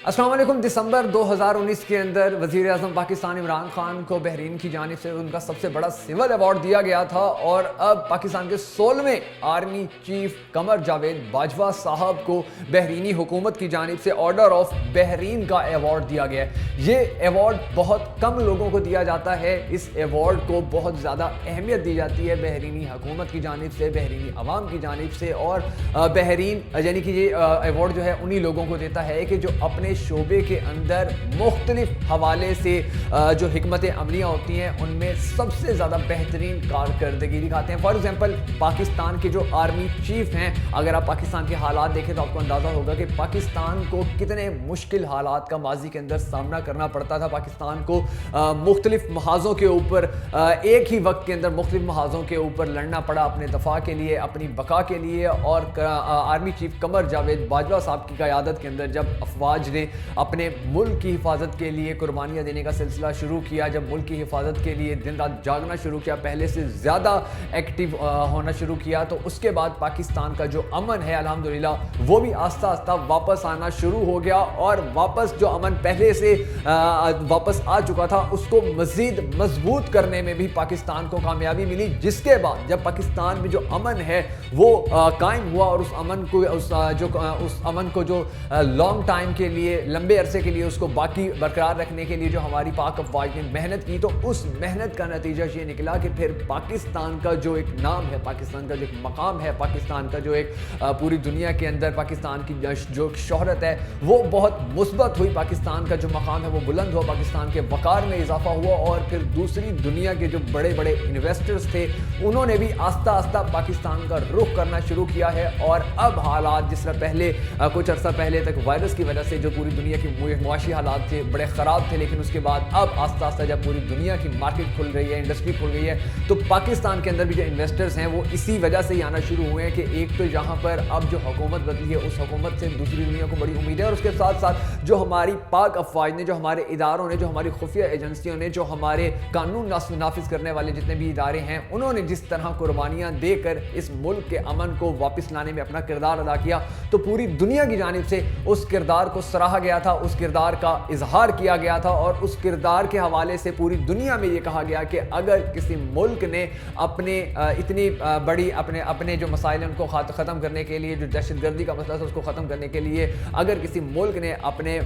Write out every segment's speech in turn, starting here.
अस्सलाम वालेकुम। दिसंबर 2019 के अंदर वज़ीर आज़म पाकिस्तान इमरान खान को बहरीन की जानिब से उनका सबसे बड़ा सिविल अवार्ड दिया गया था और अब पाकिस्तान के 16वें आर्मी चीफ कमर जावेद बाजवा साहब को बहरीनी हुकूमत की जानिब से ऑर्डर ऑफ बहरीन का अवार्ड दिया गया है। ये अवार्ड बहुत कम लोगों को दिया जाता है। इस अवार्ड को बहुत ज़्यादा अहमियत दी जाती है बहरीनी हुकूमत की जानिब से, बहरीनी अवाम की जानिब से, और बहरीन यानी कि ये अवार्ड जो है उन्हीं लोगों को देता है कि जो अपने शोबे के अंदर मुख्तलिफ हवाले से जो हिकमत अमलियाँ होती हैं उनमें सबसे ज़्यादा बेहतरीन कारकर्दगी दिखाते हैं। फॉर एग्जांपल पाकिस्तान के जो आर्मी चीफ हैं, अगर आप पाकिस्तान के हालात देखें तो आपको अंदाज़ा होगा कि पाकिस्तान को कितने मुश्किल हालात का माजी के अंदर सामना करना पड़ता था। पाकिस्तान को मुख्तलिफ महाज़ों के ऊपर एक ही वक्त के अंदर मुख्तलिफ महाज़ों के ऊपर लड़ना पड़ा अपने दफा के लिए, अपनी बका के लिए। और आर्मी चीफ कमर जावेद बाजवा साहब की क़यादत के अंदर जब अफवाज ने अपने मुल्क की हिफाजत के लिए कुर्बानियाँ देने का सिलसिला शुरू किया, जब मुल्क की हिफाजत के लिए दिन रात जागना शुरू किया, पहले से ज़्यादा एक्टिव होना शुरू किया, तो उसके बाद पाकिस्तान का जो अमन है अल्हम्दुलिल्लाह वो भी आस्ता आस्ता वापस आना शुरू हो गया। और वापस जो अमन पहले से वापस आ चुका था उसको मज़ीद मजबूत करने में भी पाकिस्तान को कामयाबी मिली, जिसके बाद जब पाकिस्तान में जो अमन है वो कायम हुआ और उस अमन को जो लॉन्ग टाइम के लिए, लंबे अरसे के लिए उसको बाकी बरकरार रखने के लिए जो हमारी पाक अफवाज ने मेहनत की, तो उस मेहनत का नतीजा ये निकला कि फिर पाकिस्तान का जो एक नाम है, पाकिस्तान का जो एक मकाम है, पाकिस्तान का जो एक पूरी दुनिया के अंदर पाकिस्तान की जो शोहरत है वो बहुत मुस्बत हुई। पाकिस्तान का जो मकाम है वो बुलंद हुआ, पाकिस्तान के वक़ार में इजाफा हुआ और फिर दूसरी दुनिया के जो बड़े बड़े इन्वेस्टर्स थे उन्होंने भी आस्ता आस्ता पाकिस्तान का रुख करना शुरू किया है। और अब हालात जिस तरह पहले कुछ अर्सा पहले तक वायरस की वजह से जो पूरी दुनिया की मुआशी हालात थे बड़े ख़राब थे, लेकिन उसके बाद अब आस्ता आस्ता जब पूरी दुनिया की मार्केट खुल रही है, इंडस्ट्री खुल गई है, तो पाकिस्तान के अंदर भी जो इन्वेस्टर्स हैं वो इसी वजह से ही आना शुरू हुए हैं कि एक तो यहाँ पर अब जो हुकूमत बदली है उस हुकूमत से दूसरी दुनिया को बड़ी उम्मीद है, और उसके साथ साथ जो हमारी पाक अफवाज ने, जो हमारे इदारों ने, जो हमारी खुफिया एजेंसियों ने, जो हमारे कानून नाफिज करने वाले जितने भी इदारे हैं, उन्होंने जिस तरह कुर्बानियाँ देकर इस मुल्क के अमन को वापस लाने में अपना किरदार अदा किया, तो पूरी दुनिया की जानिब से उस किरदार को सराहा गया था, उस किरदार का इजहार किया गया था। और उस किरदार के हवाले से पूरी दुनिया में ये कहा गया कि अगर किसी मुल्क ने अपने इतनी बड़ी अपने जो मसाइल हैं उनको ख़त्म करने के लिए, जो दहशतगर्दी का मसला था उसको ख़त्म करने के लिए, अगर किसी मुल्क ने अपने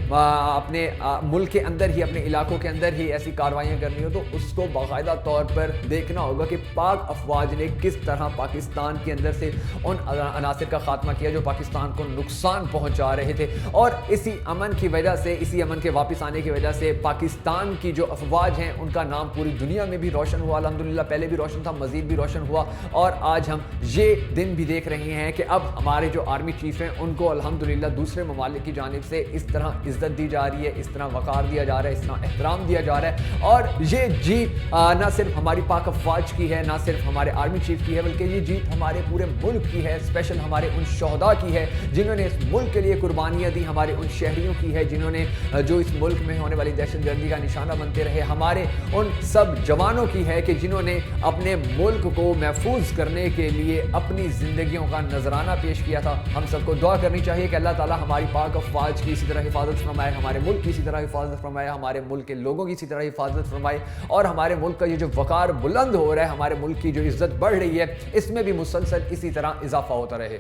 मुल्क के अंदर ही, अपने इलाकों के अंदर ही ऐसी कार्रवाइयाँ करनी हो, तो उसको बाकायदा तौर पर देखना होगा कि पाक अफवाज ने किस तरह पाकिस्तान के अंदर से उन अनासिर का खात्मा किया जो पाकिस्तान को नुकसान पहुँचा रहे थे। और इसी अमन की वजह से, इसी अमन के वापस आने की वजह से पाकिस्तान की जो अफवाज हैं उनका नाम पूरी दुनिया में भी रोशन हुआ। अल्हम्दुलिल्लाह पहले भी रोशन था, मज़ीद भी रोशन हुआ। और आज हम ये दिन भी देख रहे हैं कि अब हमारे जो आर्मी चीफ हैं उनको अल्हम्दुलिल्लाह दूसरे ममालिक की जानिब से इस तरह इज़्ज़त दी जा रही है, इस तरह वक़ार दिया जा रहा है, इस तरह एहतराम दिया जा रहा है। और ये जीत ना सिर्फ हमारी पाक अफवाज की है, ना सिर्फ हमारे आर्मी चीफ की है, बल्कि ये जीत हमारे पूरे मुल्क की है, स्पेशल हमारे उन शहदा की है जिन्होंने इस मुल्क के लिए कुर्बानियाँ दी, हमारे उन शहरियों की है जिन्होंने जो इस मुल्क में होने वाली दहशतगर्दी का निशाना बनते रहे, हमारे उन सब जवानों की है कि जिन्होंने अपने मुल्क को महफूज करने के लिए अपनी ज़िंदगियों का नजराना पेश किया था। हम सबको दुआ करनी चाहिए कि अल्लाह ताला हमारी पाक अफवाज की इसी तरह हिफाजत फरमाए, हमारे मुल्क की इसी तरह हिफाजत फरमाए, हमारे मुल्क के लोगों की इसी तरह हिफाजत फरमाए, और हमारे मुल्क का ये जो वक़ार बुलंद हो रहा है, हमारे मुल्क की जो इज़्ज़त बढ़ रही है, इसमें भी मुसलसल इसी तरह इजाफा होता रहे।